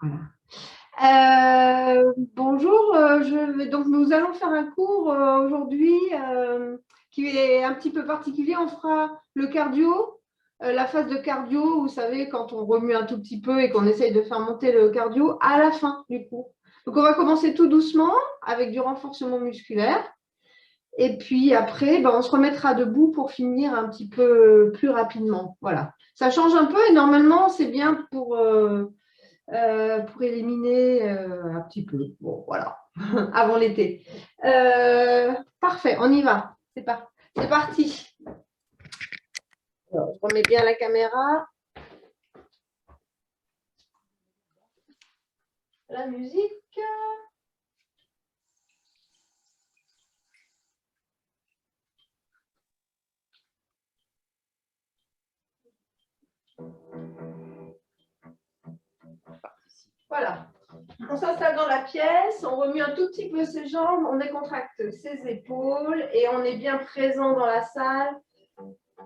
Voilà. Bonjour, donc nous allons faire un cours aujourd'hui qui est un petit peu particulier. On fera le cardio, la phase de cardio, vous savez, quand on remue un tout petit peu et qu'on essaye de faire monter le cardio à la fin du cours. Donc on va commencer tout doucement avec du renforcement musculaire. Et puis après, on se remettra debout pour finir un petit peu plus rapidement. Voilà. Ça change un peu et normalement, c'est bien pour éliminer un petit peu. Bon, voilà, avant l'été. Parfait, on y va. C'est parti. Alors, je remets bien la caméra. La musique. Voilà. On s'installe dans la pièce, on remue un tout petit peu ses jambes, on décontracte ses épaules et on est bien présent dans la salle.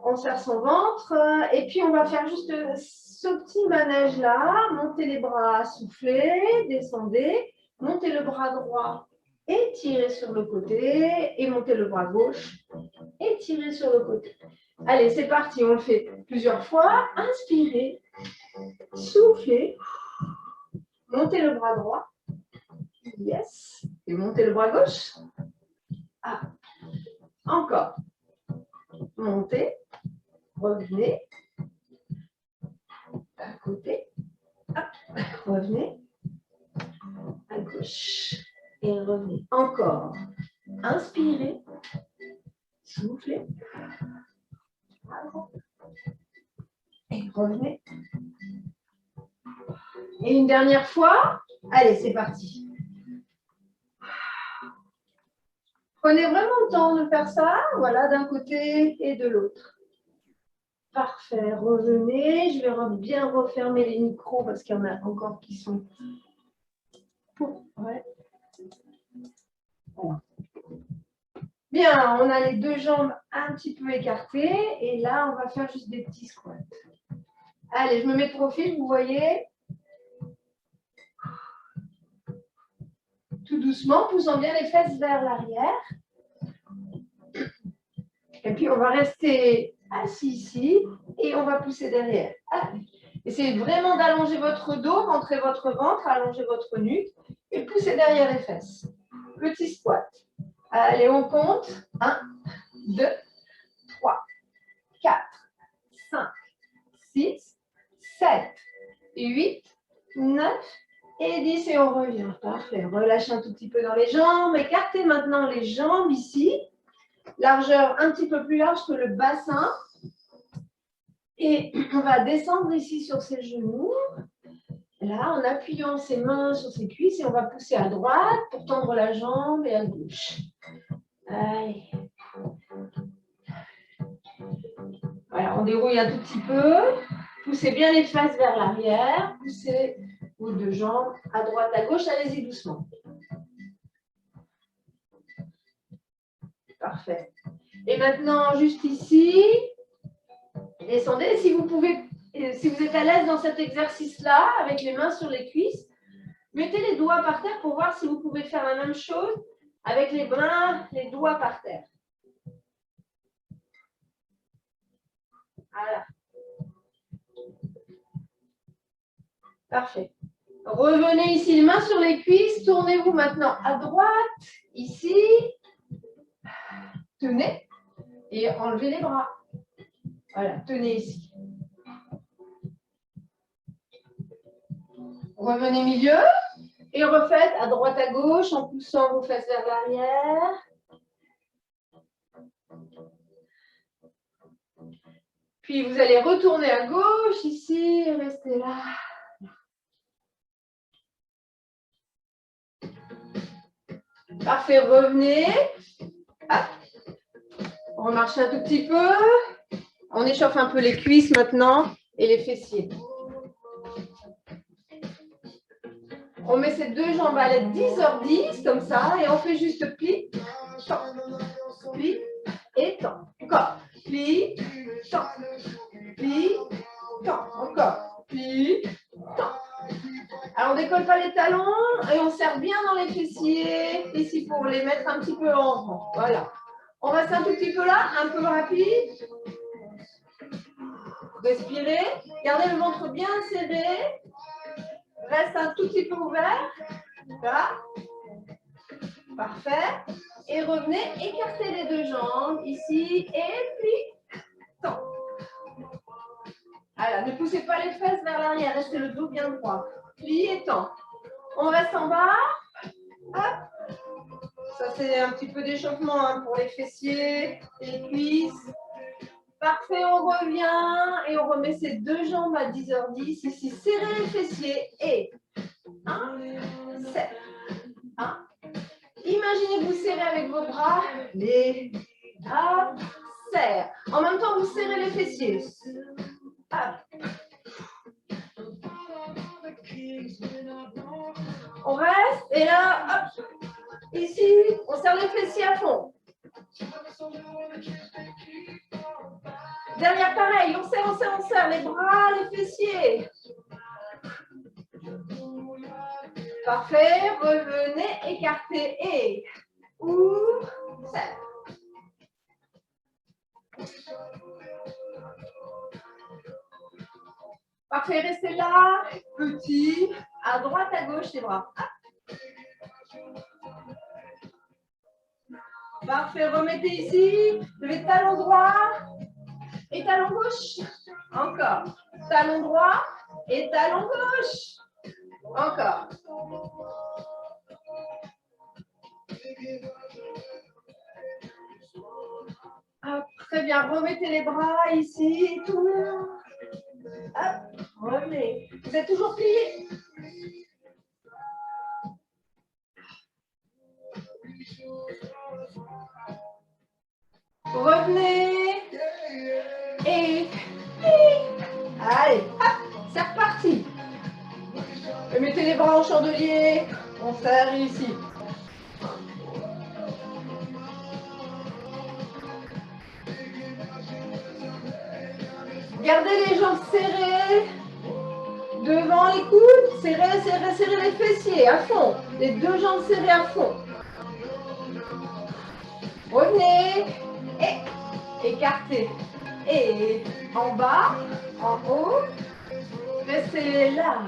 On serre son ventre et puis on va faire juste ce petit manège-là. Montez les bras, soufflez, descendez, montez le bras droit, étirez sur le côté et montez le bras gauche, étirez sur le côté. Allez, c'est parti, on le fait plusieurs fois. Inspirez, soufflez, montez le bras droit, yes, et montez le bras gauche. Ah. Encore, montez, revenez, à côté, hop, revenez, à gauche et revenez. Encore. Inspirez, soufflez, et revenez. Et une dernière fois. Allez, c'est parti. Prenez vraiment le temps de faire ça, voilà, d'un côté et de l'autre. Parfait, revenez. Je vais bien refermer les micros parce qu'il y en a encore qui sont... Ouais. Voilà. Bien, on a les deux jambes un petit peu écartées et là, on va faire juste des petits squats. Allez, je me mets de profil, vous voyez. Tout doucement, poussant bien les fesses vers l'arrière. Et puis, on va rester assis ici et on va pousser derrière. Allez. Essayez vraiment d'allonger votre dos, rentrer votre ventre, allonger votre nuque et pousser derrière les fesses. Petit squat. Allez, on compte. 1, 2, 3, 4, 5, 6, 7, 8, 9 et 10 et on revient. Parfait. Relâchez un tout petit peu dans les jambes. Écartez maintenant les jambes ici. Largeur un petit peu plus large que le bassin. Et on va descendre ici sur ses genoux. Là, en appuyant ses mains sur ses cuisses et on va pousser à droite pour tendre la jambe et à gauche. Allez. Voilà, on dérouille un tout petit peu. Poussez bien les fesses vers l'arrière. Poussez vos deux jambes à droite, à gauche. Allez-y doucement. Parfait. Et maintenant, juste ici, descendez. Si vous êtes à l'aise dans cet exercice-là, avec les mains sur les cuisses, mettez les doigts par terre pour voir si vous pouvez faire la même chose avec les mains, les doigts par terre. Voilà. Parfait. Revenez ici, les mains sur les cuisses. Tournez-vous maintenant à droite, ici. Tenez et enlevez les bras. Voilà, tenez ici. Revenez milieu et refaites à droite, à gauche en poussant vos fesses vers l'arrière. Puis vous allez retourner à gauche ici et rester là. Parfait, revenez. Ah. On remarche un tout petit peu. On échauffe un peu les cuisses maintenant et les fessiers. On met ces deux jambes à l'aide 10h10 comme ça et on fait juste pli, tend, pli et tend. Encore. Pli, tend, pli, tend. Encore. Pli, puis, tend. Alors, on ne décolle pas les talons et on serre bien dans les fessiers, ici, pour les mettre un petit peu en rang. Voilà. On reste un tout petit peu là, un peu rapide. Respirez. Gardez le ventre bien serré. Reste un tout petit peu ouvert. Là. Parfait. Et revenez, écartez les deux jambes ici et puis tend. Alors, ne poussez pas les fesses vers l'arrière, restez le dos bien droit. Plie et tend. On reste en bas. Hop. Ça, c'est un petit peu d'échauffement pour les fessiers, les cuisses. Parfait, on revient et on remet ses deux jambes à 10h10. Ici, serrez les fessiers et 1, serre. 1. Imaginez vous serrer avec vos bras. Les hop, serre. En même temps, vous serrez les fessiers. Hop. On reste et là, hop. Ici, on serre les fessiers à fond. Derrière, pareil, on serre les bras, les fessiers. Parfait, revenez, écartez et ouvre, serre. Parfait, restez là, petit, à droite, à gauche, les bras. Parfait, remettez ici, levez talon droit et talon gauche. Encore, talon droit et talon gauche. Encore. Hop, très bien, remettez les bras ici, tout le monde. Hop, revenez. Vous êtes toujours pliés. Revenez. Et allez, hop, c'est reparti. Et mettez les bras en chandelier. On serre ici. Gardez les jambes serrées. Devant les coudes, serrez, serrez, serrez les fessiers à fond. Les deux jambes serrées à fond. Revenez. Et écartez. Et en bas, en haut. Restez là.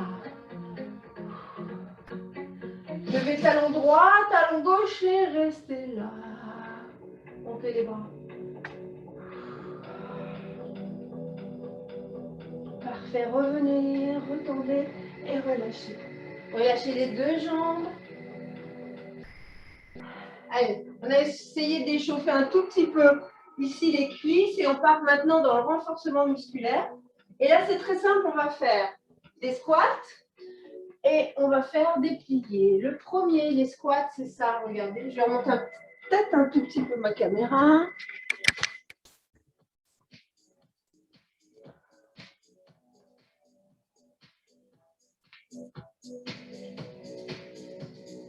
Levez talon droit, talon gauche et restez là. Montez les bras. Parfait, revenez, retendez et relâchez. Relâchez les deux jambes. Allez, on a essayé d'échauffer un tout petit peu ici les cuisses et on part maintenant dans le renforcement musculaire. Et là, c'est très simple, on va faire des squats et on va faire des pliés. Le premier, les squats, c'est ça, regardez. Je vais remonter peut-être un tout petit peu ma caméra.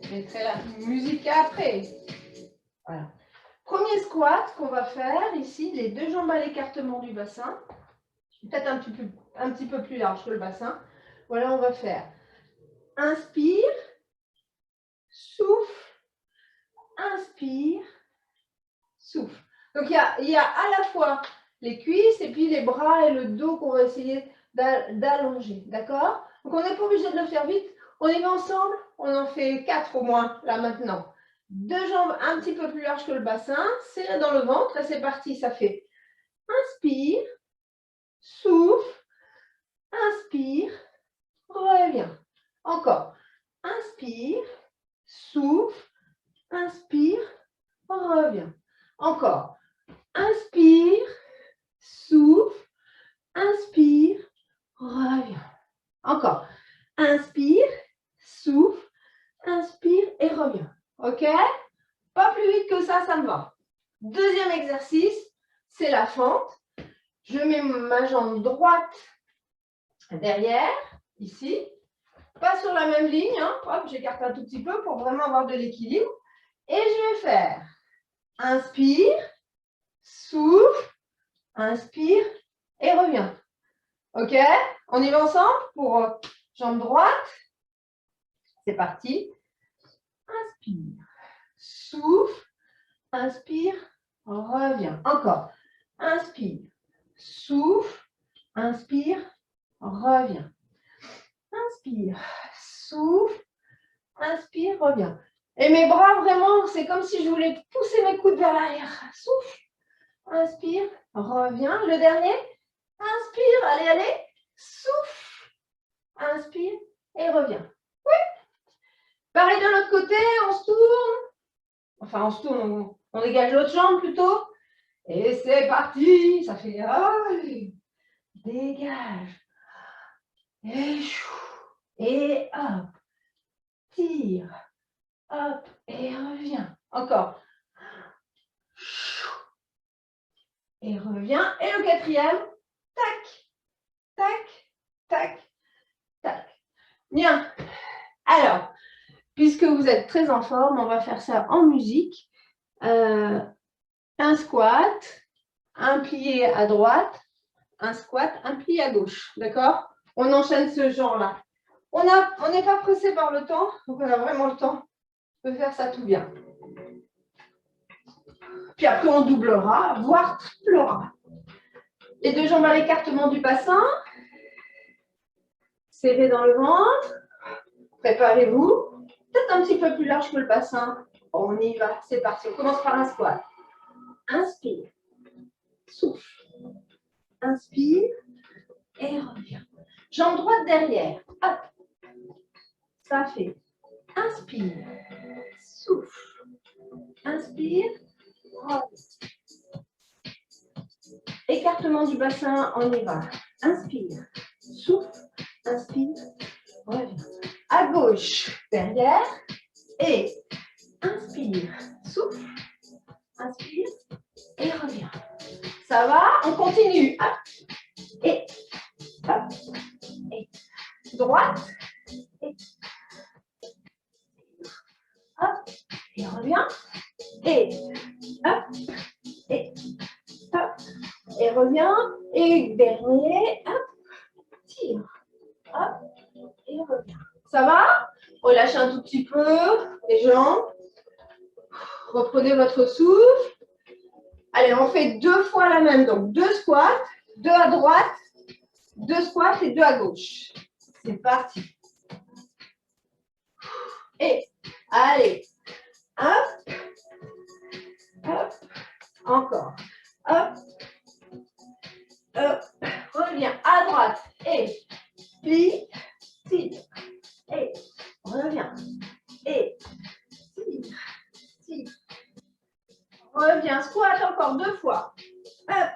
Je mettrai la musique après. Voilà. Premier squat qu'on va faire ici, les deux jambes à l'écartement du bassin. Peut-être un petit peu plus large que le bassin. Voilà, on va faire inspire, souffle, inspire, souffle. Donc, il y a à la fois les cuisses et puis les bras et le dos qu'on va essayer d'allonger. D'accord? Donc, on n'est pas obligé de le faire vite. On y va ensemble. On en fait 4 au moins, là, maintenant. Deux jambes un petit peu plus larges que le bassin, serré dans le ventre. Là, c'est parti. Ça fait inspire, souffle, inspire, reviens. Encore. Inspire, souffle, inspire, reviens. Encore. Inspire, souffle, inspire, reviens. Encore. Inspire, souffle, inspire et reviens. OK? Pas plus vite que ça me va. Deuxième exercice, c'est la fente. Je mets ma jambe droite derrière, ici. Pas sur la même ligne. Hein. Hop, j'écarte un tout petit peu pour vraiment avoir de l'équilibre. Et je vais faire inspire, souffle, inspire et reviens. OK? On y va ensemble pour jambe droite. C'est parti. Inspire. Souffle. Inspire. Reviens. Encore. Inspire. Souffle. Inspire. Reviens. Inspire. Souffle. Inspire. Reviens. Et mes bras, vraiment, c'est comme si je voulais pousser mes coudes vers l'arrière. Souffle. Inspire. Reviens. Le dernier. Inspire. Allez, allez. Souffle. Inspire. Et reviens. Oui. Pareil de l'autre côté. On se tourne. Enfin, on se tourne. On dégage l'autre jambe plutôt. Et c'est parti. Ça fait... Allez. Dégage. Et chou. Et hop. Tire. Hop. Et reviens. Encore. Et reviens. Et le quatrième. Tac. Tac. Tac. Tac. Bien. Alors, puisque vous êtes très en forme, on va faire ça en musique. Un squat, un plié à droite, un squat, un plié à gauche. D'accord? On enchaîne ce genre-là. On n'est pas pressé par le temps, donc on a vraiment le temps de faire ça tout bien. Puis après, on doublera, voire triplera. Les deux jambes à l'écartement du bassin. Serrez dans le ventre. Préparez-vous. Peut-être un petit peu plus large que le bassin. On y va, c'est parti. On commence par un squat. Inspire. Souffle. Inspire. Et reviens. Jambe droite derrière. Hop. Ça fait. Inspire. Souffle. Inspire. Reviens. Écartement du bassin, on y va. Inspire. Souffle. Inspire. Reviens. À gauche, derrière. Et inspire. Souffle. Inspire. Et reviens. Ça va? On continue. Hop. Et hop. Et droite. Et hop. Et reviens. Et hop. Et hop. Et reviens. Et dernier. Hop. Tire. Hop. Et reviens. Ça va? Relâchez un tout petit peu les jambes. Reprenez votre souffle. Allez, on fait 2 fois la même. Donc, 2 squats, 2 à droite, 2 squats et 2 à gauche. C'est parti. Et, allez. Hop. Hop. Encore. Hop. Hop. Reviens à droite. Et, plie, tire. Et, reviens. Et, tire, tire. Reviens, squat encore 2 fois. Hop.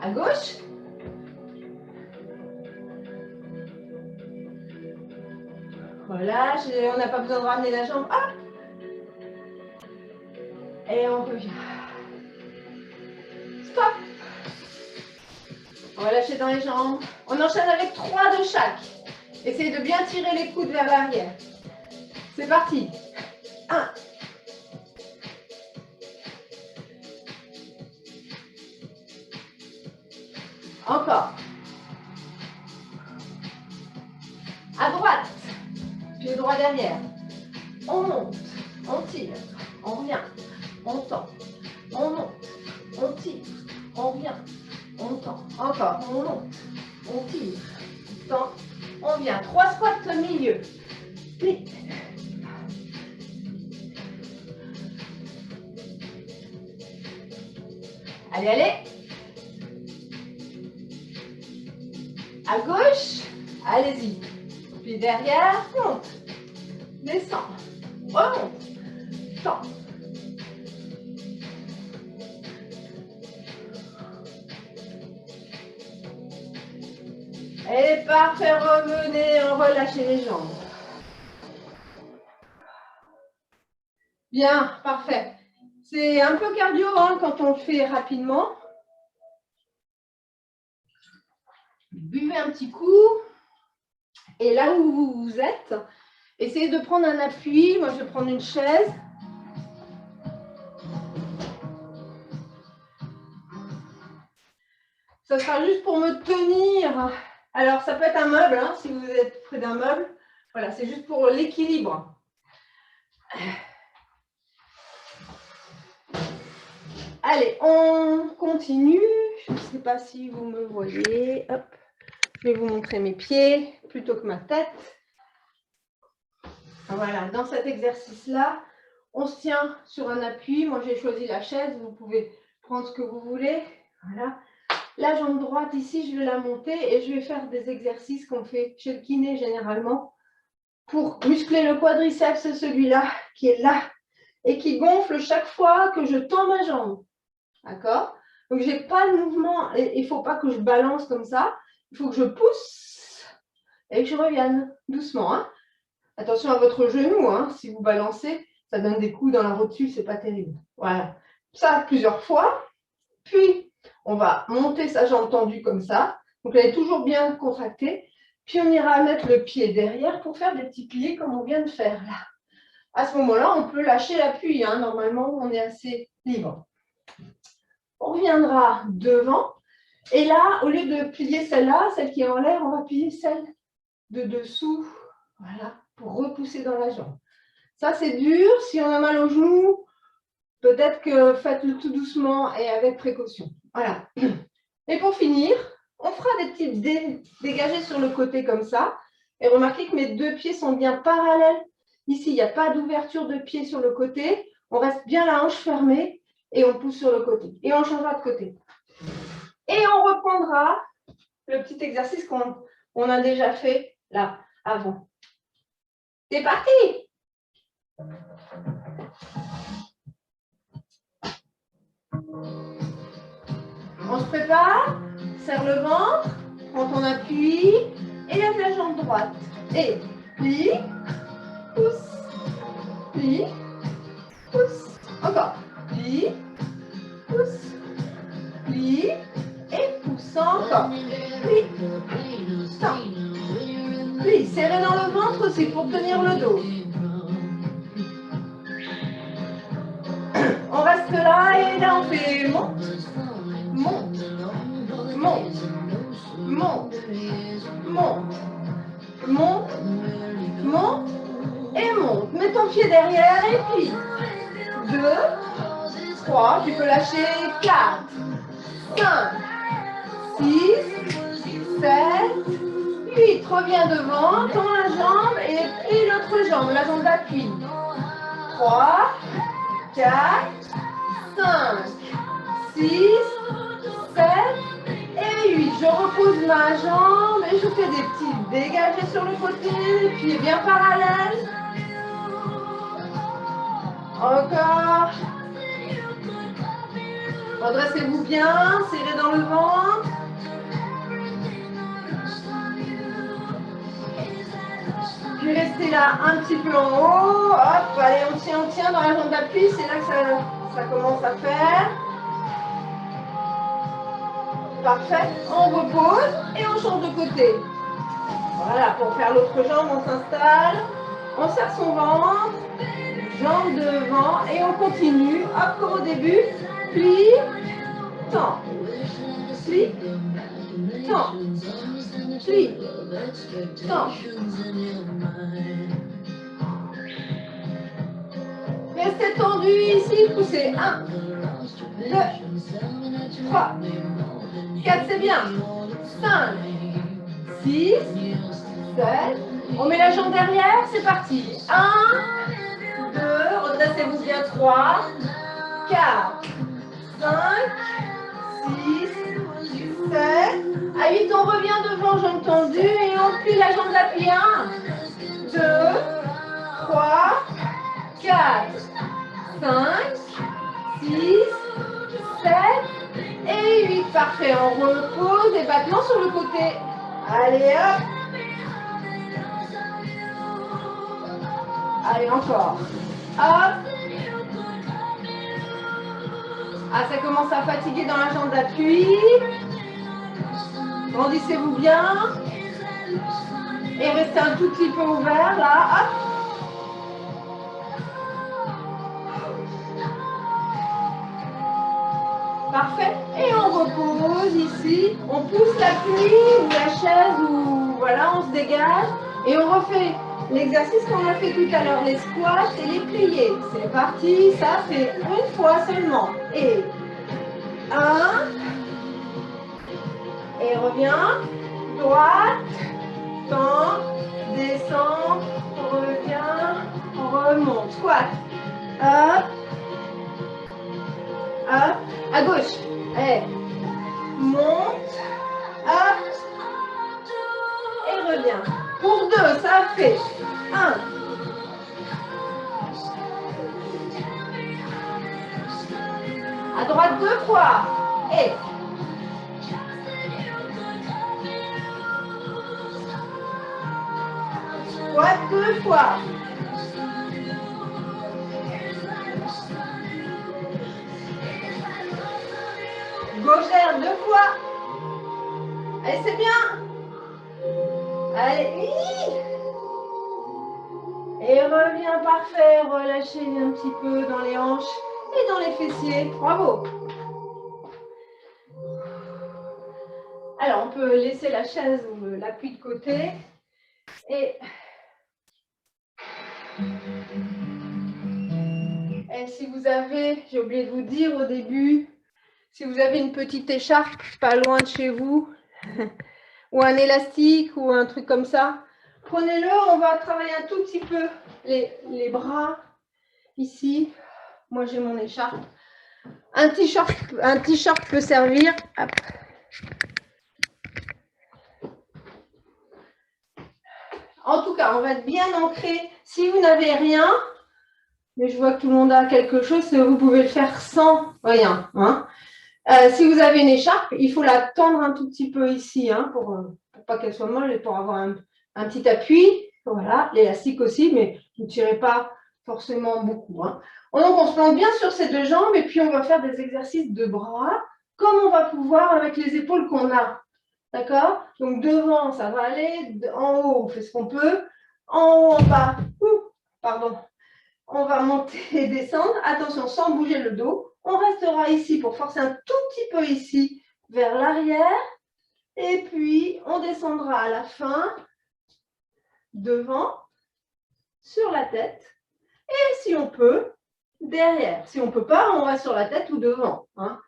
À gauche. Relâche, on n'a pas besoin de ramener la jambe. Hop. Et on revient. Stop. On va lâcher dans les jambes. On enchaîne avec 3 de chaque. Essayez de bien tirer les coudes vers l'arrière. C'est parti. 1. Encore. À droite. Pied droit derrière. On monte. On tire. On revient. On tend. On monte. On tire. On revient. On tend. Encore. On monte. On tire. On tend. On vient. 3 squats au milieu. Plie. Allez, allez. À gauche. Allez-y. Puis derrière, monte. Descend. Remonte. Tend. Et parfait, revenez, on relâche les jambes. Bien, parfait. C'est un peu cardio hein, quand on le fait rapidement. Buvez un petit coup. Et là où vous êtes, essayez de prendre un appui. Moi, je vais prendre une chaise. Ça sera juste pour me tenir. Alors, ça peut être un meuble, hein, si vous êtes près d'un meuble. Voilà, c'est juste pour l'équilibre. Allez, on continue. Je ne sais pas si vous me voyez. Hop. Je vais vous montrer mes pieds plutôt que ma tête. Voilà, dans cet exercice-là, on se tient sur un appui. Moi, j'ai choisi la chaise. Vous pouvez prendre ce que vous voulez. Voilà. La jambe droite ici, je vais la monter et je vais faire des exercices qu'on fait chez le kiné généralement pour muscler le quadriceps, celui-là qui est là et qui gonfle chaque fois que je tends ma jambe. D'accord? Donc, je n'ai pas de mouvement. Il ne faut pas que je balance comme ça. Il faut que je pousse et que je revienne doucement. Hein. Attention à votre genou. Hein. Si vous balancez, ça donne des coups dans la rotule. Ce n'est pas terrible. Voilà. Ça, plusieurs fois. Puis, on va monter sa jambe tendue comme ça. Donc, elle est toujours bien contractée. Puis, on ira mettre le pied derrière pour faire des petits pliés comme on vient de faire là. À ce moment-là, on peut lâcher l'appui. Hein. Normalement, on est assez libre. On reviendra devant. Et là, au lieu de plier celle-là, celle qui est en l'air, on va plier celle de dessous. Voilà, pour repousser dans la jambe. Ça, c'est dur. Si on a mal au genou, peut-être que faites-le tout doucement et avec précaution. Voilà. Et pour finir, on fera des petits dégagés sur le côté comme ça. Et remarquez que mes deux pieds sont bien parallèles. Ici, il n'y a pas d'ouverture de pied sur le côté. On reste bien la hanche fermée et on pousse sur le côté. Et on changera de côté. Et on reprendra le petit exercice qu'on a déjà fait là, avant. C'est parti! On se prépare, serre le ventre, prends ton appui, élève la jambe droite. Et plie, pousse, plie, pousse. Encore. Plie, pousse, plie et pousse. Encore. Plie, tends. Plie, serrez dans le ventre aussi pour tenir le dos. On reste là et là on fait monte, monte, monte, monte, monte, monte, monte et monte. Mets ton pied derrière et plie. 2, 3, tu peux lâcher 4, 5, 6, 7, 8. Reviens devant, tends la jambe et plie l'autre jambe, la jambe d'appui. 3, 4, 5, 6, 7 et 8. Je repose ma jambe et je fais des petits dégagés sur le côté, les pieds bien parallèles. Encore. Redressez-vous bien, serrez dans le ventre. Puis restez là un petit peu en haut. Hop, allez, on tient dans la jambe d'appui. C'est là que ça commence à faire. Parfait. On repose et on change de côté. Voilà, pour faire l'autre jambe, on s'installe. On serre son ventre. Jambe devant et on continue. Hop, comme au début. Plie, tends. Plie, tends. Plie, tends. Restez tendu ici, poussez. 1, 2, 3, 4, c'est bien. 5, 6, 7. On met la jambe derrière, c'est parti. 1, 2, redressez-vous bien. 3, 4, 5, 6, 7. À 8, on revient devant, jambe tendue et on plie la jambe d'appui. 1, 2, 3, 4, 5, 6, 7 et 8. Parfait. On repose et battement sur le côté. Allez, hop. Allez, encore. Hop. Ah, ça commence à fatiguer dans la jambe d'appui. Grandissez-vous bien. Et restez un tout petit peu ouvert, là. Hop. Parfait. Et on repose ici. On pousse l'appui ou la chaise ou voilà, on se dégage. Et on refait l'exercice qu'on a fait tout à l'heure, les squats et les pliés. C'est parti, ça fait une fois seulement. Et 1. Et reviens. Droite. Tend. Descend. Revient. Remonte. Squat. Hop. Hop. À gauche. Allez. Monte. Hop. Et reviens. Pour 2, ça fait 1. À droite 2 fois. Et droite 2 fois. Gauchère 2 fois. Allez, c'est bien. Allez, oui. Et reviens, parfait. Relâchez un petit peu dans les hanches et dans les fessiers. Bravo. Alors, on peut laisser la chaise ou l'appui de côté. Et si vous avez, j'ai oublié de vous dire au début, si vous avez une petite écharpe pas loin de chez vous, ou un élastique ou un truc comme ça, prenez-le, on va travailler un tout petit peu les bras ici. Moi, j'ai mon écharpe. Un t-shirt peut servir. Hop. En tout cas, on va être bien ancré. Si vous n'avez rien, mais je vois que tout le monde a quelque chose, vous pouvez le faire sans rien. Hein. Si vous avez une écharpe, il faut la tendre un tout petit peu ici, hein, pour pas qu'elle soit molle et pour avoir un petit appui. Voilà, l'élastique aussi, mais ne tirez pas forcément beaucoup. Hein. Donc, on se plante bien sur ces deux jambes et puis on va faire des exercices de bras, comme on va pouvoir avec les épaules qu'on a. D'accord? Donc, devant, ça va aller. En haut, on fait ce qu'on peut. En haut, en bas, pardon. On va monter et descendre. Attention, sans bouger le dos. On restera ici pour forcer un tout petit peu ici vers l'arrière. Et puis, on descendra à la fin, devant, sur la tête. Et si on peut, derrière. Si on ne peut pas, on va sur la tête ou devant. Hein.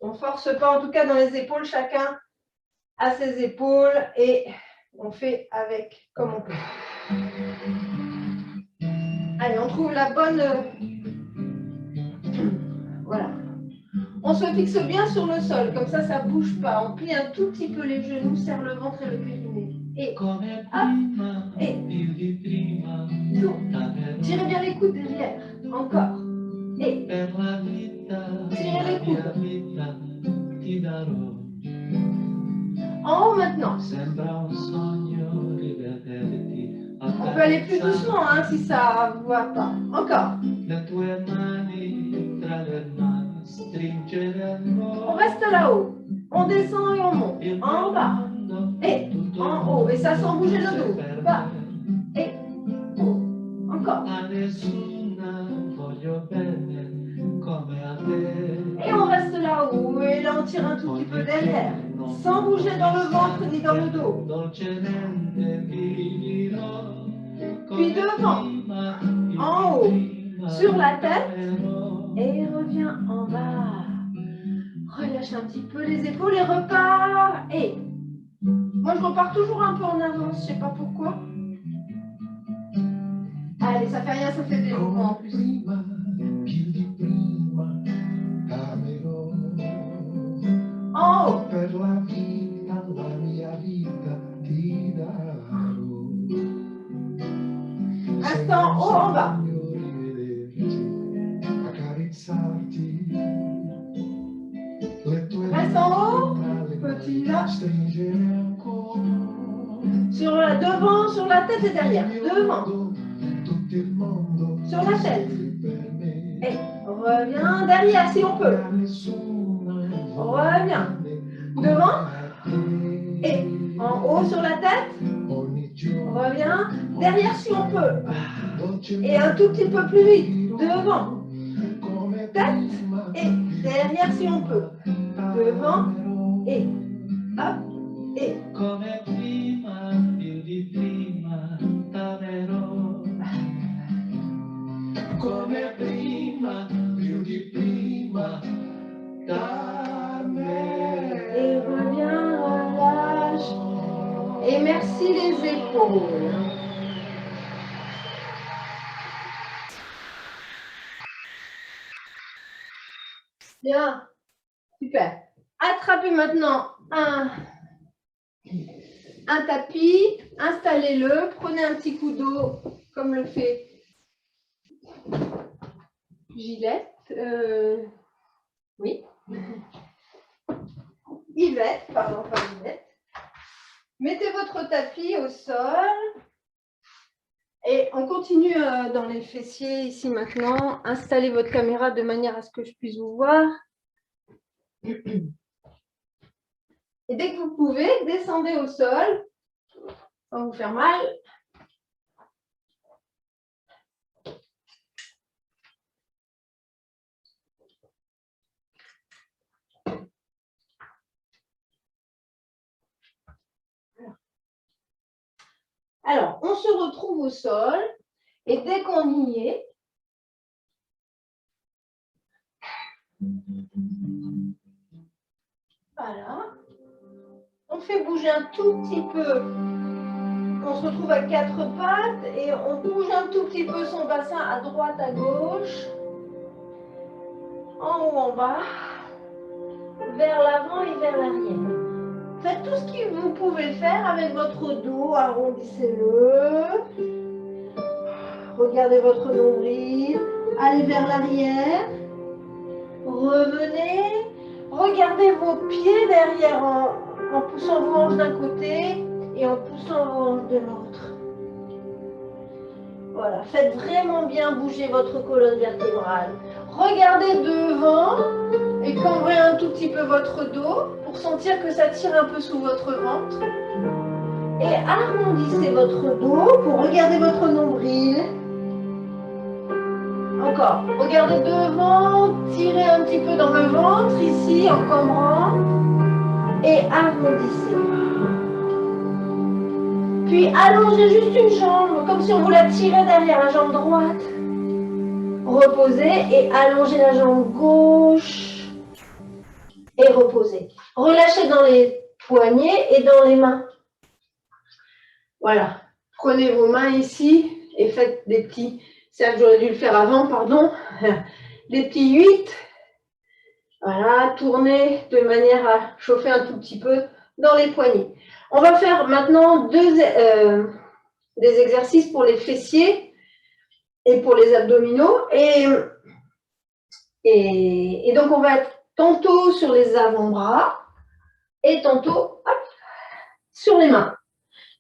On ne force pas, en tout cas dans les épaules, chacun a ses épaules et on fait avec comme on peut. Allez, on trouve la bonne... Voilà. On se fixe bien sur le sol, comme ça ne bouge pas. On plie un tout petit peu les genoux, serre le ventre et le périnée. Et hop, et tirez bien les coudes derrière. Encore. Et tirez les coudes. En haut maintenant. On peut aller plus doucement hein, si ça ne va pas. Encore. On reste là-haut. On descend et on monte. En bas. Et en haut. Et ça sans bouger le dos. Bas. Et haut. Encore. Et on reste là-haut. Et là, on tire un tout petit peu derrière. Sans bouger dans le ventre ni dans le dos. Puis devant. En haut. Sur la tête. Et reviens en bas. Relâche un petit peu les épaules et repars. Et moi, je repars toujours un peu en avance. Je ne sais pas pourquoi. Allez, ça fait rien, ça fait des mouvements en plus. En haut. Reste en haut, en bas. Reste en haut. Petit là. Sur la devant, sur la tête et derrière. Devant. Sur la tête. Et reviens derrière si on peut. Reviens. Devant. Et en haut sur la tête. Reviens. Derrière si on peut. Et un tout petit peu plus vite. Devant. Tête. Et Derrière si on peut. Devant et hop et. Et reviens, relâche. Et merci les épaules. Bien, super. Attrapez maintenant un tapis, installez-le, prenez un petit coup d'eau comme le fait Gillette. Oui. Yvette, pardon, pas Yvette. Mettez votre tapis au sol. Et on continue dans les fessiers ici maintenant. Installez votre caméra de manière à ce que je puisse vous voir. Et dès que vous pouvez, descendez au sol sans vous faire mal. Alors, on se retrouve au sol et dès qu'on y est, voilà, on fait bouger un tout petit peu. On se retrouve à quatre pattes et on bouge un tout petit peu son bassin à droite, à gauche, en haut, en bas, vers l'avant et vers l'arrière. Faites tout ce que vous pouvez faire avec votre dos, arrondissez-le. Regardez votre nombril, allez vers l'arrière, revenez, regardez vos pieds derrière en poussant vos hanches d'un côté et en poussant vos hanches de l'autre. Voilà, faites vraiment bien bouger votre colonne vertébrale. Regardez devant et cambrez un tout petit peu votre dos pour sentir que ça tire un peu sous votre ventre. Et arrondissez votre dos pour regarder votre nombril. Encore, regardez devant, tirez un petit peu dans le ventre, ici, en cambrant, et arrondissez. Puis allongez juste une jambe, comme si on vous la tirait derrière, la jambe droite. Reposez et allongez la jambe gauche. Et reposez. Relâchez dans les poignets et dans les mains. Voilà. Prenez vos mains ici et faites des petits... C'est que j'aurais dû le faire avant, pardon. Des petits 8. Voilà, tournez de manière à chauffer un tout petit peu dans les poignets. On va faire maintenant des exercices pour les fessiers et pour les abdominaux. Et donc, on va être tantôt sur les avant-bras et tantôt hop, sur les mains.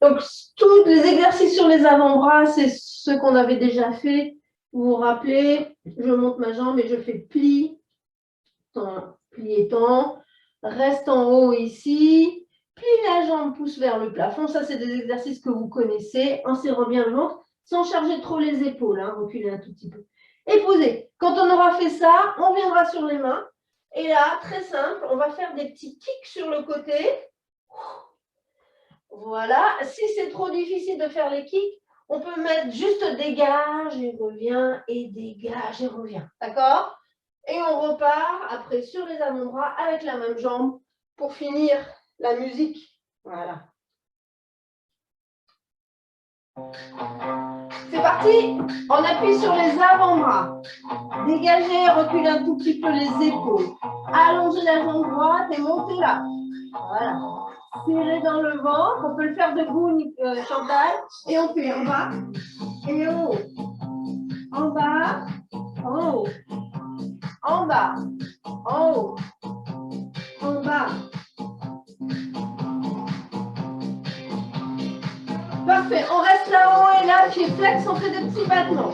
Donc, tous les exercices sur les avant-bras, c'est ce qu'on avait déjà fait. Vous vous rappelez, je monte ma jambe et je fais pli, plie, tend, reste en haut ici, plie la jambe, pousse vers le plafond. Ça, c'est des exercices que vous connaissez. Enserrez bien le ventre, sans charger trop les épaules, hein, reculez un tout petit peu. Et posez. Quand on aura fait ça, on viendra sur les mains. Et là, très simple, on va faire des petits kicks sur le côté. Voilà. Si c'est trop difficile de faire les kicks, on peut mettre juste dégage et revient, et dégage et revient. D'accord? Et on repart après sur les avant-bras avec la même jambe pour finir la musique. Voilà. C'est parti. On appuie sur les avant-bras. Dégagez, reculez un tout petit peu les épaules. Allongez la jambe droite et montez là. Voilà. Serrez dans le ventre. On peut le faire debout, Chantal. Et on fait en bas et en haut. En bas, en haut. En bas, en haut. En bas. Parfait. On reste là-haut et là, pied flex, on fait des petits battements.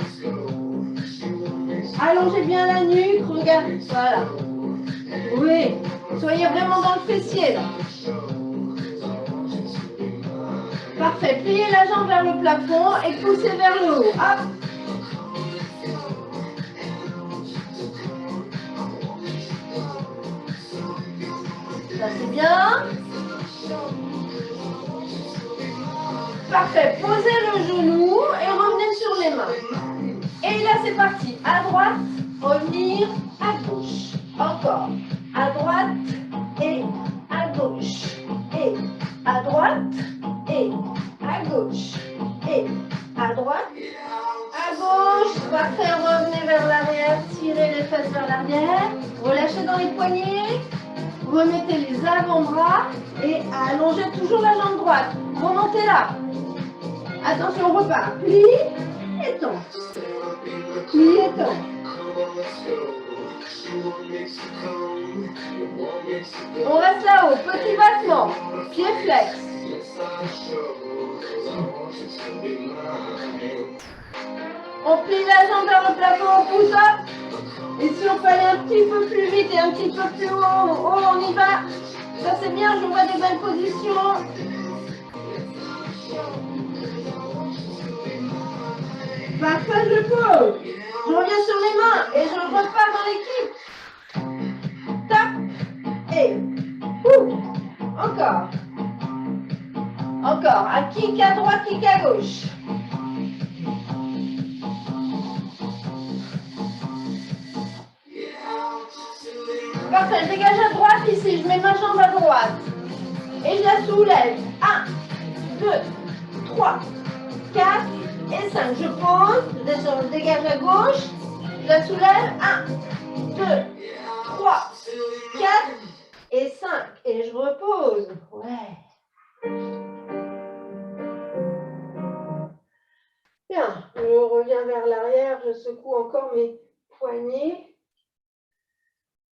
Allongez bien la nuque, regardez. Voilà. Oui. Soyez vraiment dans le fessier là. Parfait. Pliez la jambe vers le plafond et poussez vers le haut. Hop. Ça, c'est bien. Parfait. Posez le genou et revenez sur les mains. Et là, c'est parti. À droite, revenir à gauche. Encore. À droite et à gauche. Et à droite et à gauche. Et à droite, à gauche. Parfait. Revenez vers l'arrière. Tirez les fesses vers l'arrière. Relâchez dans les poignets. Remettez les avant-bras et allongez toujours la jambe droite. Remontez là. Attention, on repart. Plie et tend. Plie et tend. On reste là-haut. Petit battement. Pied flex. On plie la jambe vers le plafond, on pousse up. Et si on peut aller un petit peu plus vite et un petit peu plus haut, on y va. Ça c'est bien, je vois des belles positions. Parfait, je pose. Je reviens sur les mains et je repars dans l'équipe. Tap et encore. Encore. Un kick à droite, kick à gauche. Parfait, je dégage à droite ici, je mets ma jambe à droite. Et je la soulève. 1, 2, 3, 4 et 5. Je pose, je descends, je dégage à gauche. Je la soulève. 1, 2, 3, 4 et 5. Et je repose. Ouais. Bien, je reviens vers l'arrière, je secoue encore mes poignets.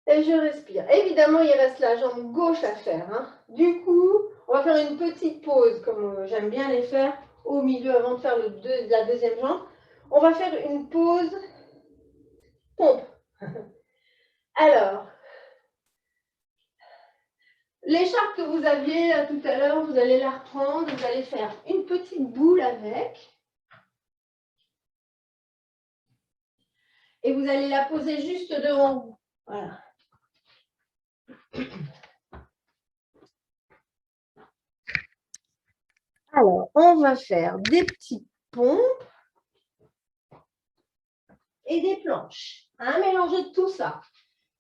Et je respire. Évidemment, il reste la jambe gauche à faire. Hein. Du coup, on va faire une petite pause, comme j'aime bien les faire, au milieu avant de faire la deuxième jambe. On va faire une pause pompe. Alors, l'écharpe que vous aviez tout à l'heure, vous allez la reprendre. Vous allez faire une petite boule avec. Et vous allez la poser juste devant vous. Voilà. Alors, on va faire des petites pompes et des planches. Hein, mélangez tout ça.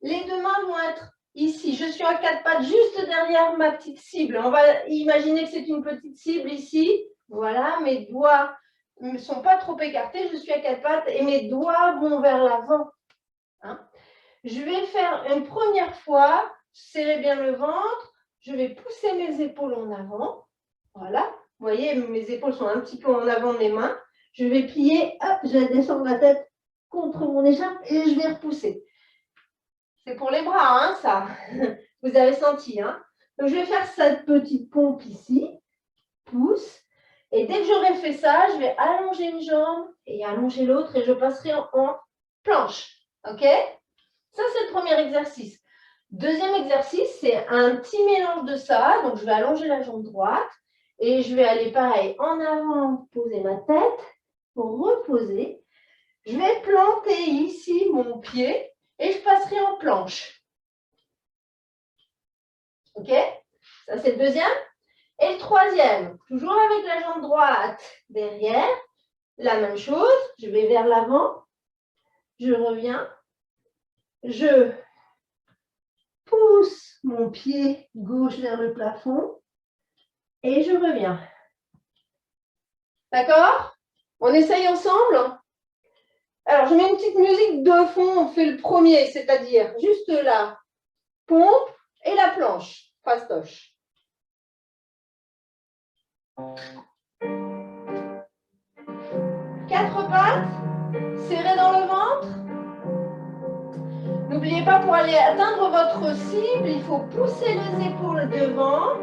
Les deux mains vont être ici. Je suis à quatre pattes juste derrière ma petite cible. On va imaginer que c'est une petite cible ici. Voilà, mes doigts ne sont pas trop écartés. Je suis à quatre pattes et mes doigts vont vers l'avant. Hein. Je vais faire une première fois, serrez bien le ventre. Je vais pousser mes épaules en avant. Voilà. Vous voyez, mes épaules sont un petit peu en avant de mes mains. Je vais plier, hop, je vais descendre la tête contre mon écharpe et je vais repousser. C'est pour les bras, hein, ça. Vous avez senti, hein. Donc, je vais faire cette petite pompe ici. Pousse. Et dès que j'aurai fait ça, je vais allonger une jambe et allonger l'autre et je passerai en planche. OK? Ça, c'est le premier exercice. Deuxième exercice, c'est un petit mélange de ça. Donc, je vais allonger la jambe droite. Et je vais aller pareil en avant, poser ma tête pour reposer. Je vais planter ici mon pied et je passerai en planche. OK? Ça, c'est le deuxième. Et le troisième, toujours avec la jambe droite derrière. La même chose. Je vais vers l'avant. Je reviens. Je pousse mon pied gauche vers le plafond. Et je reviens. D'accord? On essaye ensemble? Alors, je mets une petite musique de fond. On fait le premier, c'est-à-dire juste la pompe et la planche. Fastoche. Quatre pattes. Serrez dans le ventre. N'oubliez pas, pour aller atteindre votre cible, il faut pousser les épaules devant,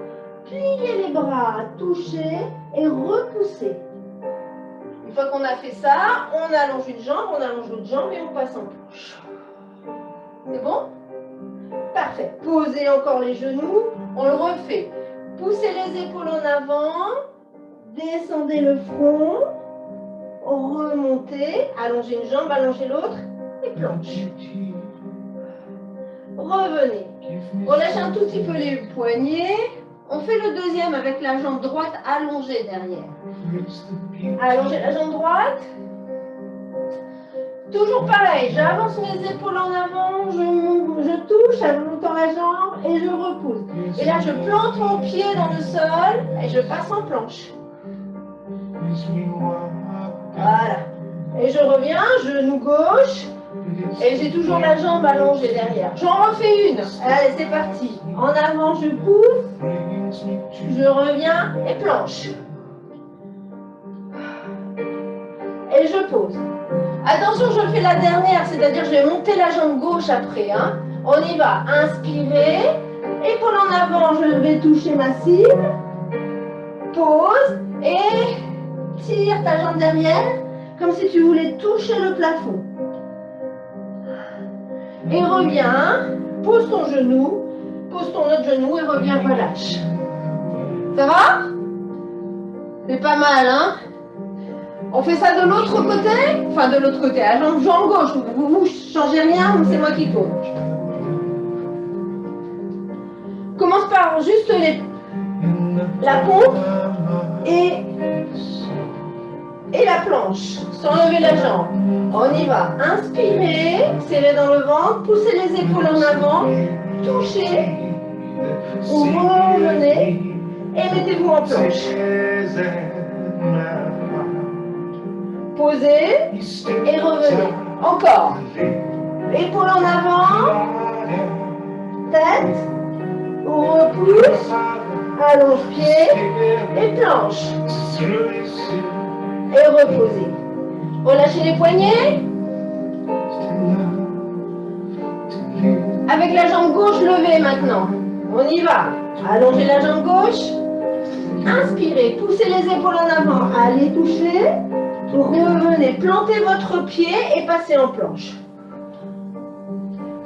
plier les bras, toucher et repousser. Une fois qu'on a fait ça, on allonge une jambe, on allonge l'autre jambe et on passe en planche. C'est bon? Parfait. Posez encore les genoux, on le refait. Poussez les épaules en avant, descendez le front, remontez, allongez une jambe, allongez l'autre et planche. revenez. Relâchez un tout petit peu les poignets. On fait le deuxième avec la jambe droite allongée derrière. Allongez la jambe droite. Toujours pareil, j'avance mes épaules en avant, je touche, je tends la jambe et je repousse. Et là, je plante mon pied dans le sol et je passe en planche. Voilà. Et je reviens, genou gauche. Et j'ai toujours la jambe allongée derrière. J'en refais une. Allez, c'est parti. En avant, je pousse. Je reviens et planche. Et je pose. Attention, je fais la dernière, c'est-à-dire je vais monter la jambe gauche après. Hein. On y va. Inspirez. Épaule en avant, je vais toucher ma cible. Pose. Et tire ta jambe derrière, comme si tu voulais toucher le plafond. Et reviens. Pose ton genou. Pose ton autre genou et reviens, relâche. Ça va? C'est pas mal, hein? On fait ça de l'autre côté, enfin de l'autre côté, à jambe gauche, vous changez rien, c'est moi qui tourne. Commence par juste la pompe et la planche, sans lever la jambe. On y va, inspirez, serrez dans le ventre, poussez les épaules en avant, touchez, revenez et mettez-vous en planche. Posez et revenez. Encore. Épaule en avant. Tête. On repousse. Allonge pied. Et planche. Et reposez. Relâchez les poignets. Avec la jambe gauche levée maintenant. On y va. Allongez la jambe gauche. Inspirez. Poussez les épaules en avant. Allez toucher. Revenez, plantez votre pied et passez en planche.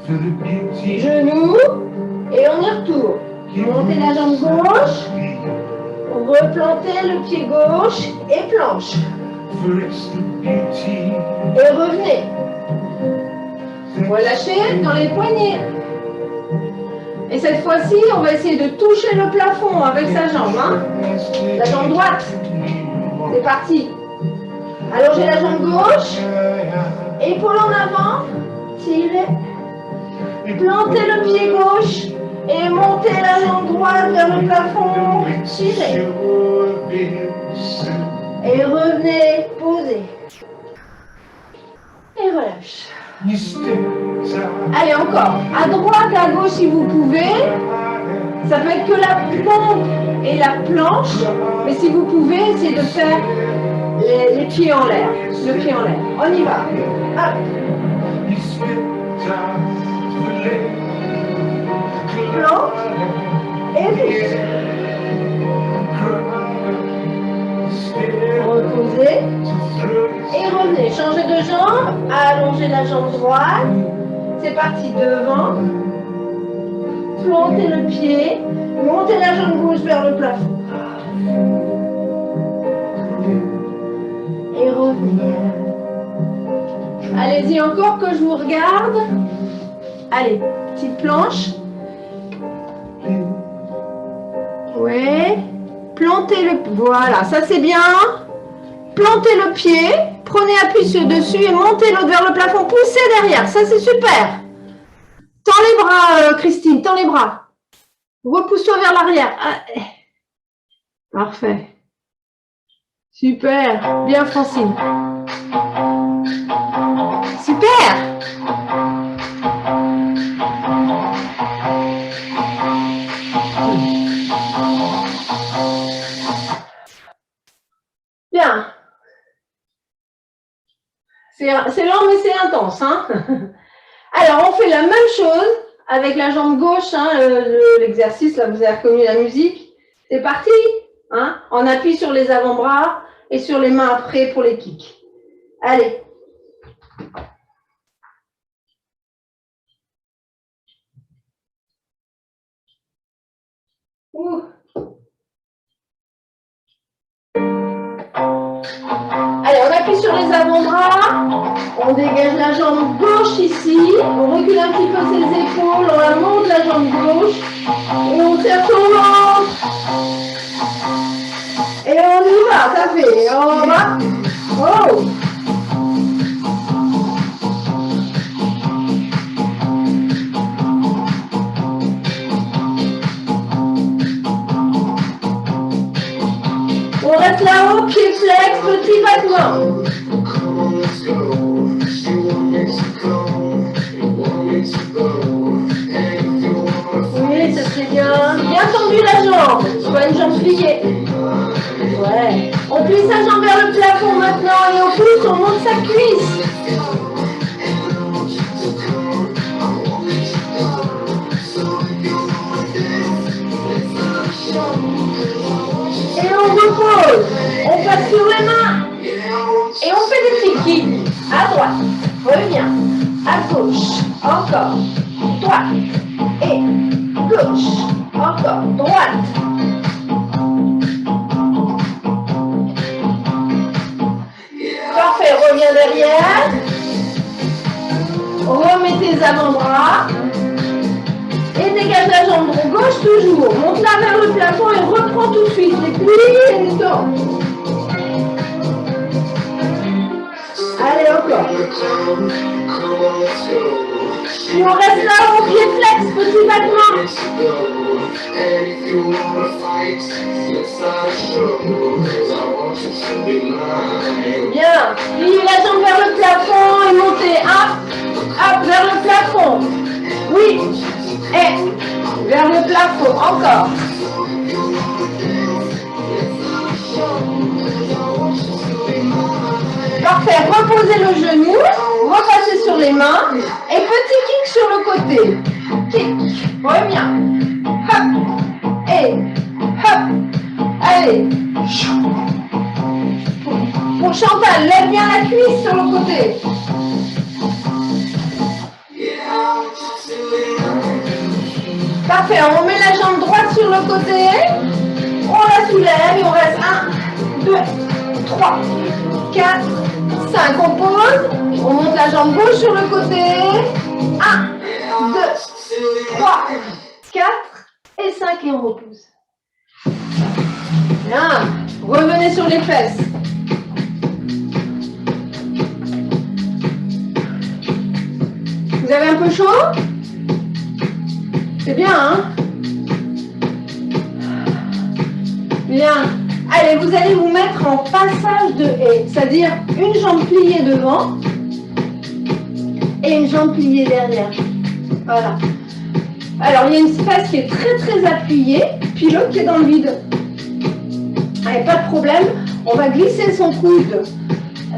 Genoux et on y retourne. Montez la jambe gauche, replantez le pied gauche et planche. Et revenez. Relâchez dans les poignets. Et cette fois-ci, on va essayer de toucher le plafond avec sa jambe. Hein? La jambe droite. C'est parti. Allongez la jambe gauche, épaule en avant, tirez, plantez le pied gauche et montez la jambe droite vers le plafond, tirez. Et revenez, posez. Et relâche. Allez, encore. À droite, à gauche si vous pouvez. Ça peut être que la pompe et la planche, mais si vous pouvez, essayez de faire les pieds en l'air, le pied en l'air. On y va. Hop. Plante et pousse. Reposez et revenez. Changez de jambe, allongez la jambe droite. C'est parti devant. Plantez le pied, montez la jambe gauche vers le plafond. Et revenez. Allez-y encore que je vous regarde. Allez, petite planche. Ouais. Plantez le... Voilà, ça c'est bien. Plantez le pied. Prenez appui dessus et montez l'autre vers le plafond. Poussez derrière, ça c'est super. Tends les bras, Christine, tends les bras. Repousse-toi vers l'arrière. Ah. Parfait. Super. Bien, Francine. Super. Bien. C'est lent, mais c'est intense. Hein. Alors, on fait la même chose avec la jambe gauche. Hein, l'exercice, là, vous avez reconnu la musique. C'est parti. Hein, on appuie sur les avant-bras et sur les mains après pour les kicks. Allez. Ouh. Allez, on a s'appuie sur les avant-bras. On dégage la jambe gauche ici. On recule un petit peu ses épaules. On la monte la jambe gauche. Et on serre son ventre. Et on y va, ça fait. On va. Oh! On reste là-haut, pied flex, petit battement. Oui, ça c'est bien. Bien tendu la jambe. Soit une jambe pliée. Ouais. On plie sa jambe vers le plafond maintenant et on pousse, on monte sa cuisse. Et on repose. On passe sur les mains. Et on fait des petits kicks. À droite. Reviens. À gauche. Encore. Droite. Et gauche. Encore. Droite. Parfait. Reviens derrière. Remets tes avant-bras. Et dégage la jambe gauche toujours. Monte-la vers le plafond et reprends tout de suite. Les plis et les tends. Allez, encore. Et on reste là au pied flex, petit battement. Bien. Pliez la jambe vers le plafond et montez. Hop, vers le plafond. Oui. Et vers le plafond. Encore. Parfait, reposez le genou, repassez sur les mains et petit kick sur le côté. Kick, reviens. Hop, et hop. Allez. Pour Chantal, lève bien la cuisse sur le côté. Parfait, on met la jambe droite sur le côté. On la soulève et on reste 1, 2, 3, 4, 5. On pose. On monte la jambe gauche sur le côté. 1, 2, 3, 4 et 5 et on repousse. Bien. Revenez sur les fesses. Vous avez un peu chaud? C'est bien, hein? Bien. Allez, vous allez vous mettre en passage de haie, c'est-à-dire une jambe pliée devant et une jambe pliée derrière. Voilà. Alors, il y a une fesse qui est très très appuyée, puis l'autre qui est dans le vide. Allez, pas de problème. On va glisser son coude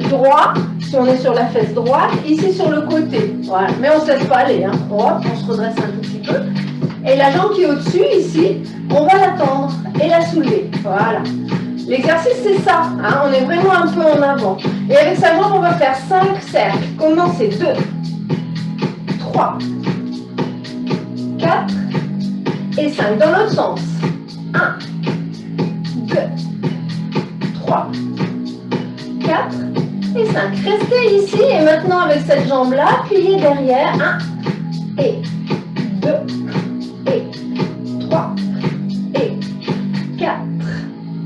droit, si on est sur la fesse droite, ici sur le côté. Voilà. Mais on ne se laisse pas aller, hein. Hop, on se redresse un tout petit peu. Et la jambe qui est au-dessus, ici, on va la tendre et la soulever. Voilà. L'exercice, c'est ça. Hein, on est vraiment un peu en avant. Et avec sa jambe, on va faire 5 cercles. Commencez. 2, 3, 4 et 5. Dans l'autre sens. 1, 2, 3, 4 et 5. Restez ici. Et maintenant, avec cette jambe-là, pliez derrière. 1 et 2 et 3 et 4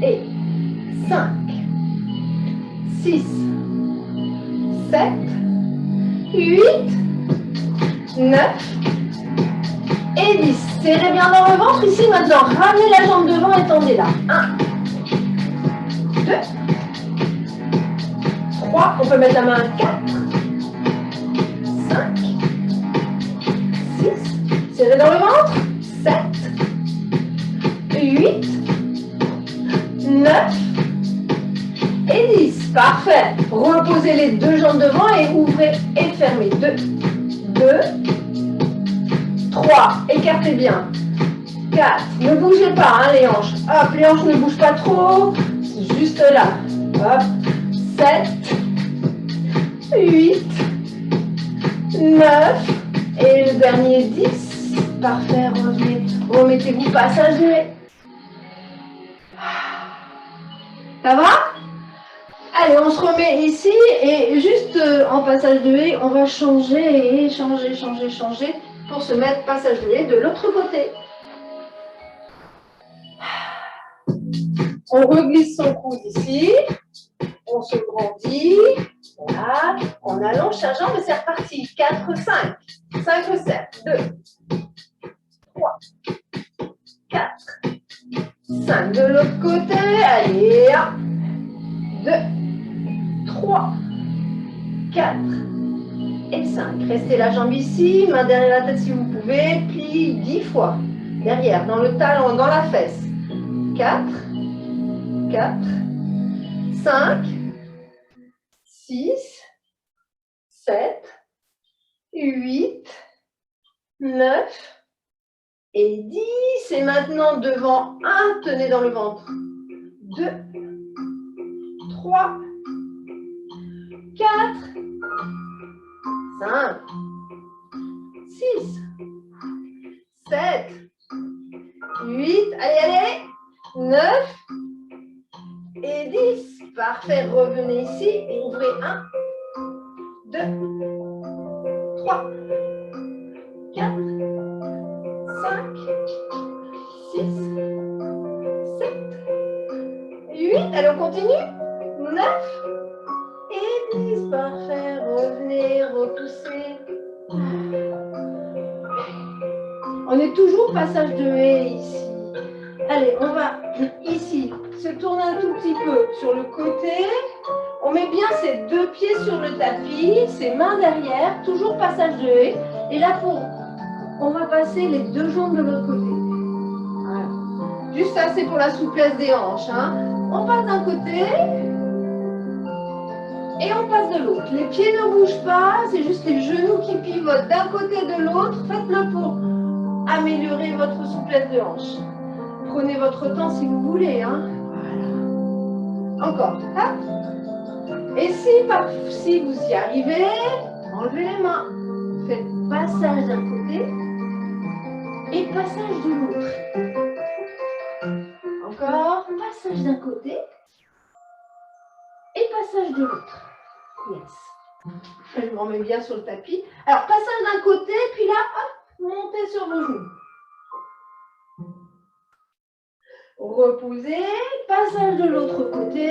et 5, 6, 7, 8, 9 et 10. Serrez bien dans le ventre ici maintenant. Ramenez la jambe devant et tendez-la. 1, 2, 3. On peut mettre la main à 4, 5, 6. Serrez dans le ventre. 7, 8, 9 et 10. Parfait. Reposez les deux jambes devant et ouvrez et fermez. 2, 2, 3. Écartez bien. 4. Ne bougez pas, hein, les hanches. Hop, les hanches ne bougent pas trop. C'est juste là. Hop. 7, 8, 9 et le dernier 10. Parfait, revenez. Remettez-vous passage de haie. Ça va? Allez, on se remet ici et juste en passage de haie, on va changer et changer pour se mettre passage de haie de l'autre côté. On reglisse son coude ici, on se grandit, voilà, on allonge sa jambe et c'est reparti. 4, 5, 5 cercles, 2, 3, 4, 5 de l'autre côté, allez, 1, 2, 3, 4 et 5. Restez la jambe ici, main derrière la tête si vous pouvez, puis 10 fois. Derrière, dans le talon, dans la fesse. 4, 4, 5, 6, 7, 8, 9 et 10. Et maintenant, devant 1, tenez dans le ventre. 2, 3, 4, 5, 6, 7, 8, allez, 9 et 10. Parfait, revenez ici et ouvrez 1, 2, 3, 4, 5, 6, 7, 8. Allez, on continue. 9 et 10. Parfait, revenez, repoussez. On est toujours passage de haie ici. Allez, on va ici se tourner un tout petit peu sur le côté. On met bien ses deux pieds sur le tapis, ses mains derrière, toujours passage de haie. Et là, on va passer les deux jambes de l'autre côté. Voilà. Juste ça, c'est pour la souplesse des hanches. Hein. On passe d'un côté et on passe de l'autre. Les pieds ne bougent pas, c'est juste les genoux qui pivotent d'un côté et de l'autre. Faites-le pour améliorer votre souplesse de hanche. Prenez votre temps si vous voulez. Hein. Voilà. Encore. Hop. Et si vous y arrivez, enlevez les mains. Faites passage d'un côté et passage de l'autre. Encore. Passage d'un côté et passage de l'autre. Yes. Je m'en mets bien sur le tapis. Alors, passage d'un côté, puis là, hop, montez sur vos genoux. Reposez, passage de l'autre côté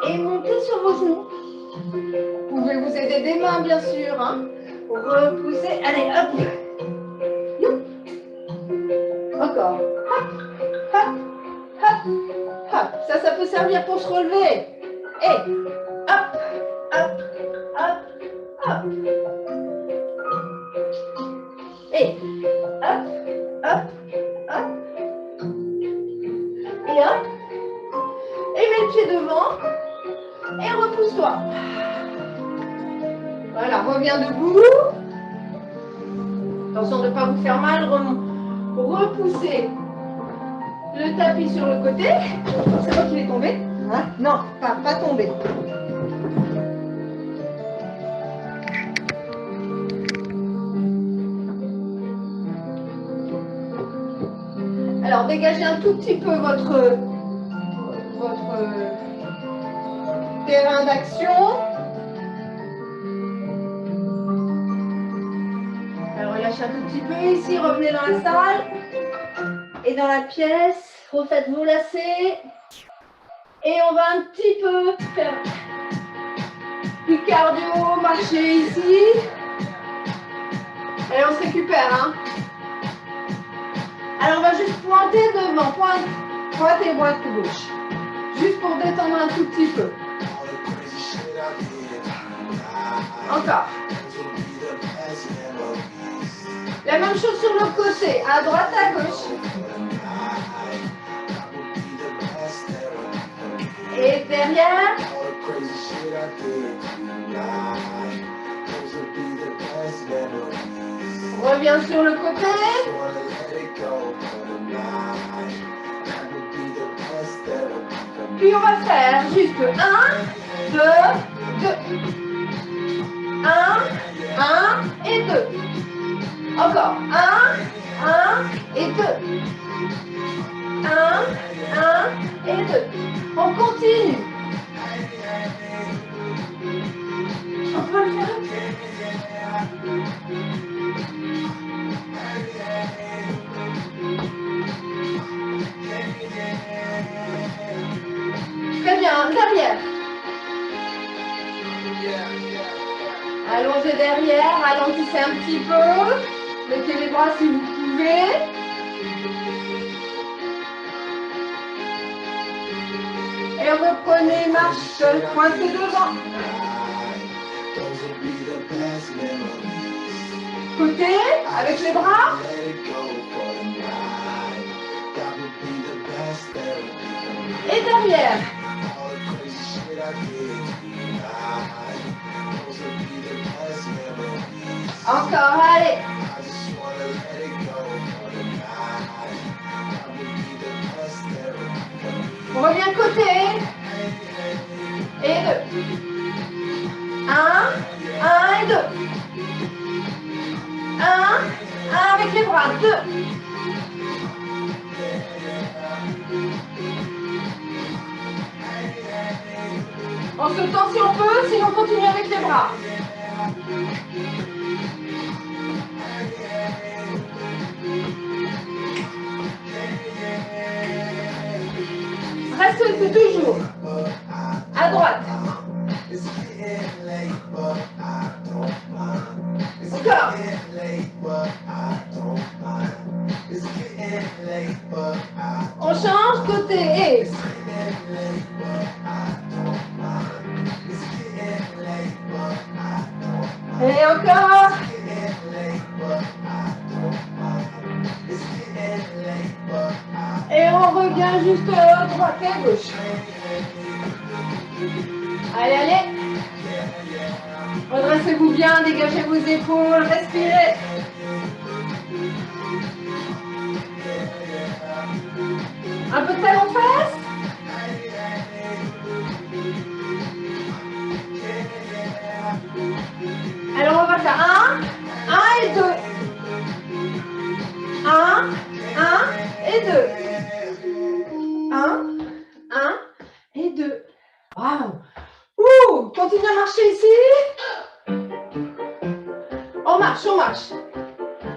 et montez sur vos genoux. Vous pouvez vous aider des mains, bien sûr. Hein. Repoussez, allez, hop. Youp. Encore. Hop, hop, hop, hop. Ça peut servir pour se relever. Et hop, hop, hop, hop. Et hop, hop, hop. Et hop. Et mets le pied devant. Et repousse-toi. Voilà, reviens debout. Attention de ne pas vous faire mal. Repoussez le tapis sur le côté. C'est moi qui vais tomber. Hein? Non, pas tomber. Alors, dégagez un tout petit peu votre terrain d'action. Alors, relâchez un tout petit peu ici, revenez dans la salle et dans la pièce. Refaites vos lacets. Et on va un petit peu faire du cardio, marcher ici. Et on se récupère. Hein. Alors, on va juste pointer devant, pointer droite gauche. Juste pour détendre un tout petit peu. Encore. La même chose sur l'autre côté, à droite, à gauche. Et derrière. Reviens sur le côté. Puis on va faire juste 1, 2, 2. 1 et 2. Encore. 1 et 2. 1 et 2. On continue. derrière. Allongez derrière, ralentissez un petit peu. Mettez les bras si vous pouvez. Et reprenez, marche, pointez devant. Côté, avec les bras. Et derrière. Encore, allez. On revient côté. Et 2. 1 et 2. 1 avec les bras. 2. En sautant si on peut, sinon on continue avec les bras. Reste toujours à droite. Encore. On change côté et encore. Et on revient juste droite et gauche. Allez, allez. Redressez-vous bien, dégagez vos épaules, respirez. Un peu de talon fesse. Alors on va faire 1 et 2. 1 et 2. 1 et 2. Waouh! Ouh! Continue à marcher ici. On marche, on marche.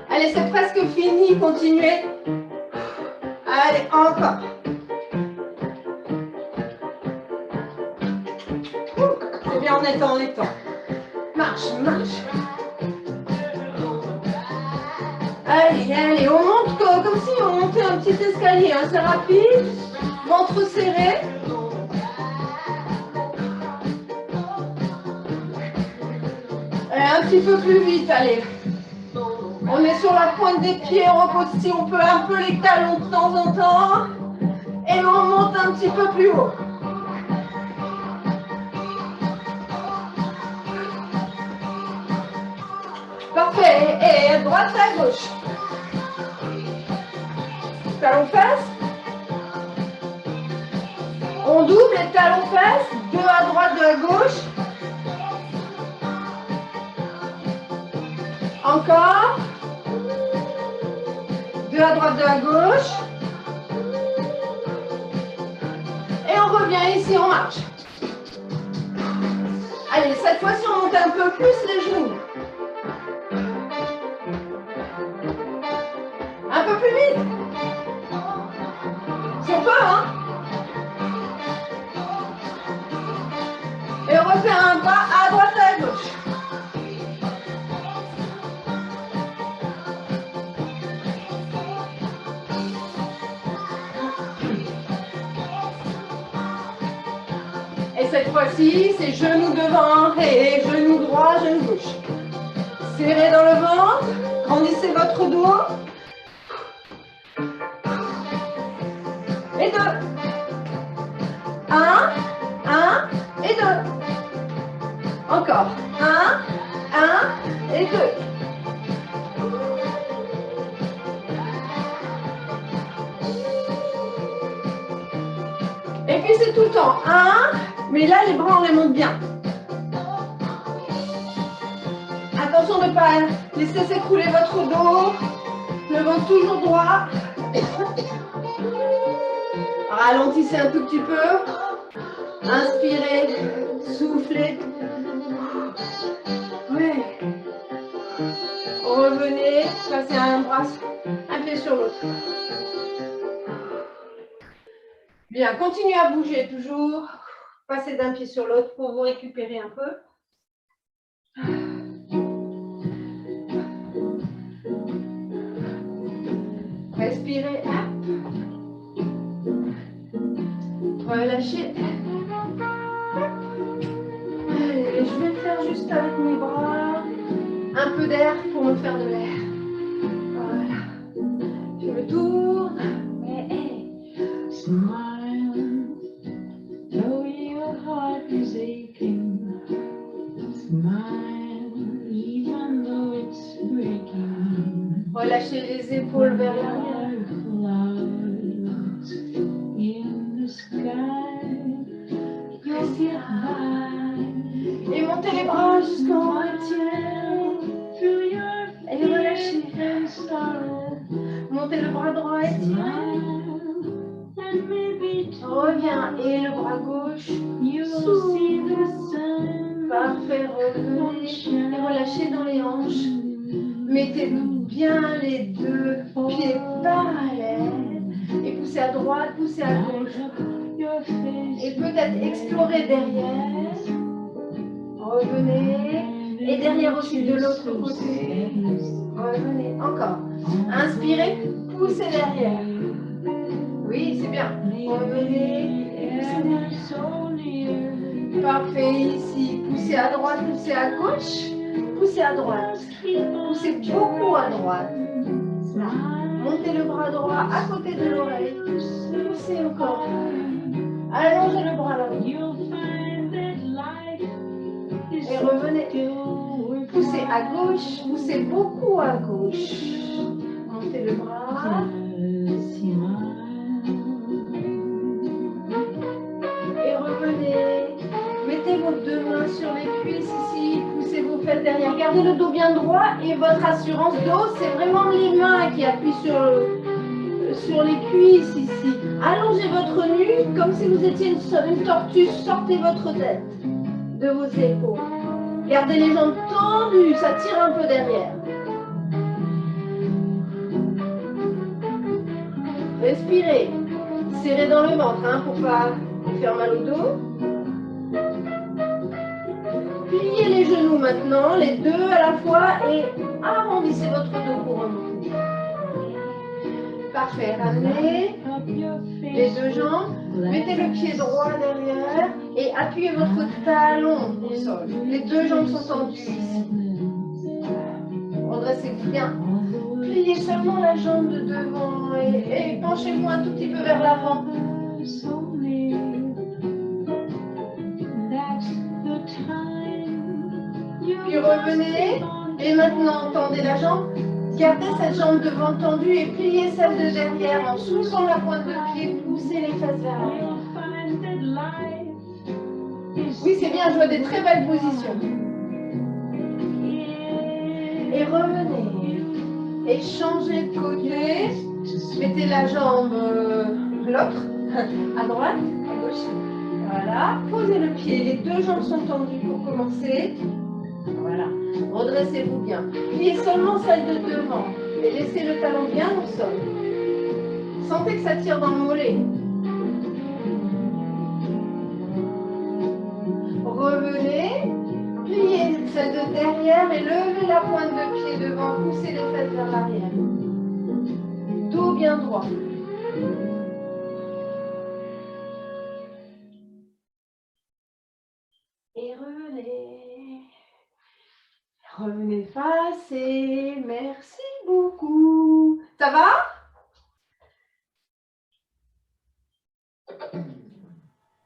Allez, c'est presque fini. Continuez. Allez, encore. C'est bien, on étend. Marche, marche. Allez, allez, on monte comme si on montait un petit escalier. Hein. C'est rapide. Ventre serré. Un petit peu plus vite, allez. On est sur la pointe des pieds, on repose si on peut un peu les talons de temps en temps. Et on monte un petit peu plus haut. Parfait. Et à droite, à gauche. Talons fesses. On double les talons fesses. 2 à droite, 2 à gauche. Encore. 2 à droite, 2 à gauche. Et on revient ici, on marche. Allez, cette fois-ci, on monte un peu plus les genoux. Un peu plus vite. Si on peut, hein. Et on refait un pas à droite et à gauche. Et cette fois-ci, c'est genou devant et genou droit, genou gauche. Serrez dans le ventre, grandissez votre dos. Et 2. 1 et 2. Encore. 1 et 2. Et puis c'est tout le temps. 1, mais là les bras on les monte bien. Attention de ne pas laisser s'écrouler votre dos. Le ventre toujours droit. Ralentissez un tout petit peu. Inspirez, soufflez. Ouais. Revenez, passez un bras, un pied sur l'autre. Bien, continuez à bouger toujours. Passez d'un pied sur l'autre pour vous récupérer un peu. Respirez. Relâchez. Allez, je vais le faire juste avec mes bras. Un peu d'air pour me faire de l'air. Voilà. Je me tourne. Smile, though your heart is aching. Smile, even though it's breaking. Relâchez les épaules vers l'arrière. Clouds in the sky, you'll get by. Et montez les bras jusqu'en haut et tirez. Through your Et relâchez. fear and sorrow. Montez le bras droit et tirez. And maybe Reviens. Et le bras gauche. you'll see the sun. Parfait. Revenez. Et relâchez dans les hanches. Mettez bien les deux pieds parallèles. Et poussez à droite, poussez à gauche. Et peut-être explorer derrière. Revenez. Et derrière aussi de l'autre côté. Revenez. Encore. Inspirez. Poussez derrière. Oui, c'est bien. Revenez. Et poussez derrière. Parfait. Ici. Poussez à droite, poussez à gauche. Poussez à droite. Poussez beaucoup à droite. Montez le bras droit à côté de l'oreille. Poussez encore. Allongez le bras là. Et revenez. Poussez à gauche. Poussez beaucoup à gauche. Montez le bras. Et revenez. Mettez vos deux mains sur les cuisses ici. Poussez vos fesses derrière. Gardez le dos bien droit. Et votre assurance dos, c'est vraiment les mains qui appuient sur les cuisses ici. Allongez votre nuque comme si vous étiez une tortue. Sortez votre tête de vos épaules. Gardez les jambes tendues. Ça tire un peu derrière. Respirez. Serrez dans le ventre pour ne pas vous faire mal au dos. Pliez les genoux maintenant, les deux à la fois, et arrondissez votre dos pour remonter. Parfait. Ramenez les deux jambes. Mettez le pied droit derrière et appuyez votre talon au sol. Les deux jambes sont tendues ici. Redressez-vous bien. Pliez seulement la jambe de devant et penchez-vous un tout petit peu vers l'avant. Puis revenez. Et maintenant, tendez la jambe. Gardez cette jambe devant tendue et pliez celle de derrière en soufflant la pointe de pied. Poussez les fesses vers l'arrière. Oui, c'est bien. Je vois des très belles positions. Et revenez. Et changez de côté. Mettez la jambe, l'autre, à droite, à gauche. Voilà. Posez le pied. Les deux jambes sont tendues pour commencer. Voilà. Redressez-vous bien. Pliez seulement celle de devant. Et laissez le talon bien au sol. Sentez que ça tire dans le mollet. Revenez. Pliez celle de derrière et levez la pointe de pied devant. Poussez les fesses vers l'arrière. Dos bien droit. Et revenez. Revenez face et merci beaucoup. Ça va?